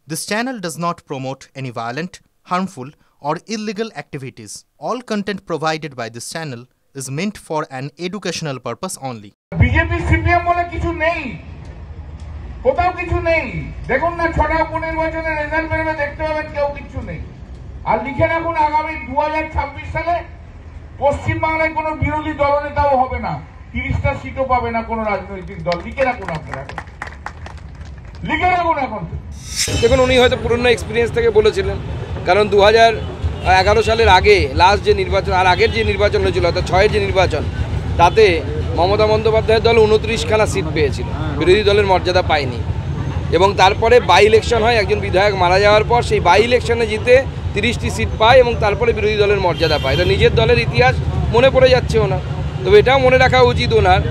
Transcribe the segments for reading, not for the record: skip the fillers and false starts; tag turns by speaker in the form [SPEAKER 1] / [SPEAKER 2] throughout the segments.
[SPEAKER 1] This channel does not promote any violent, harmful, or illegal activities. All content provided by this channel is meant for an educational purpose only.
[SPEAKER 2] BJP CPM বলে কিছু নেই, কোথাও কিছু নেই। দেখুন না, ছটা উপনির্বাচনের রেজাল্ট বেরোবে, দেখতে পাবেন কেউ কিছু নেই। আর লিখে রাখুন, আগামী 2026 সালে পশ্চিমবাংলায় কোনো বিরোধী দলনেতাও হবে না, 30টা সিটও পাবে না কোনো রাজনৈতিক দল। লিখে রাখুন, আপনারা লিখে রাখুন এখন।
[SPEAKER 3] দেখুন, উনি হয়তো পুরনো এক্সপিরিয়েন্স থেকে বলেছিলেন, কারণ 2011 সালের আগে লাস্ট যে নির্বাচন আর আগের যে নির্বাচন হয়েছিল, অর্থাৎ 6-এর যে নির্বাচন, তাতে মমতা বন্দ্যোপাধ্যায়ের দল 29খানা সিট পেয়েছিল, বিরোধী দলের মর্যাদা পায়নি। এবং তারপরে বাই ইলেকশন হয়, একজন বিধায়ক মারা যাওয়ার পর সেই বাই ইলেকশনে জিতে 30টি সিট পায় এবং তারপরে বিরোধী দলের মর্যাদা পায়। তো নিজের দলের ইতিহাস মনে পড়ে যাচ্ছে ওনার। তবে এটাও মনে রাখা উচিত ওনার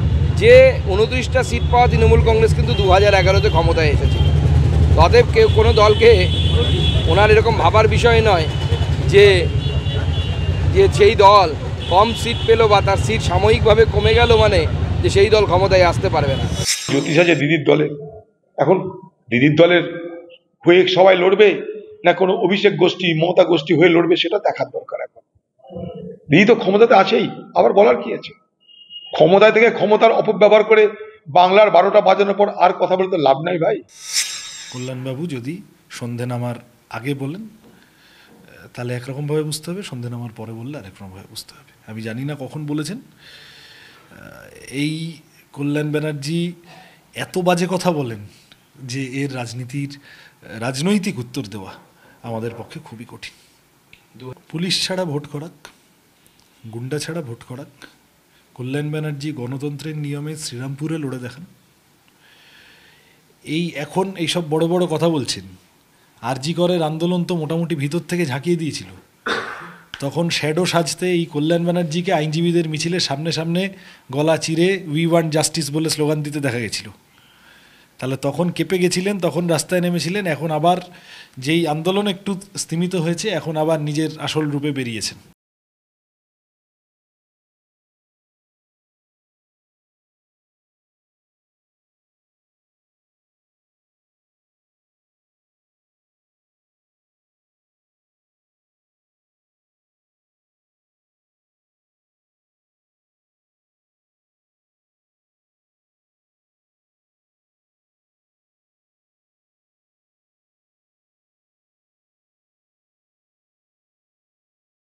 [SPEAKER 3] যে 29টা সিট পাওয়া তৃণমূল কংগ্রেস কিন্তু 2011-তে ক্ষমতায় এসেছিল। অতএব কেউ কোনো দলকে ওনার এরকম ভাবার বিষয় নয় যে সেই দল কম সিট পেল বা তার সিট সাময়িকভাবে কমে গেল মানে যে সেই দল ক্ষমতায় আসতে পারবে না।
[SPEAKER 4] জ্যোতিষ আছে দিদির দলে, এখন দিদির দলের হয়ে সবাই লড়বে না কোনো অভিষেক গোষ্ঠী মমতা গোষ্ঠী হয়ে লড়বে, সেটা দেখার দরকার। এখন দিদি তো ক্ষমতাতে আছেই, আবার বলার কি আছে? ক্ষমতায় থেকে ক্ষমতার অপব্যবহার করে বাংলার 12টা বাজানোর পর আর কথা বলতে লাভ নাই ভাই।
[SPEAKER 5] কল্যাণবাবু যদি সন্ধে নামার আগে বলেন তাহলে একরকমভাবে বুঝতে হবে, সন্ধে নামার পরে বললে আরেকরকমভাবে বুঝতে হবে। আমি জানি না কখন বলেছেন। এই কল্যাণ ব্যানার্জি এত বাজে কথা বলেন যে এর রাজনৈতিক উত্তর দেওয়া আমাদের পক্ষে খুবই কঠিন। পুলিশ ছাড়া ভোট করাক, গুন্ডা ছাড়া ভোট করাক, কল্যাণ ব্যানার্জি গণতন্ত্রের নিয়মে শ্রীরামপুরে লড়ে দেখান। এখন এইসব বড় বড় কথা বলছেন। আরজি করের আন্দোলন তো মোটামুটি ভিতর থেকে ঝাঁকিয়ে দিয়েছিল। তখন শ্যাডো সাজতে এই কল্যাণ ব্যানার্জিকে আইনজীবীদের মিছিলের সামনে সামনে গলা চিরে উই ওয়ান্ট জাস্টিস বলে স্লোগান দিতে দেখা গেছিল। তাহলে তখন কেঁপে গেছিলেন, তখন রাস্তায় নেমেছিলেন। এখন আবার যেই আন্দোলন একটু স্তিমিত হয়েছে, এখন আবার নিজের আসল রূপে বেরিয়েছেন।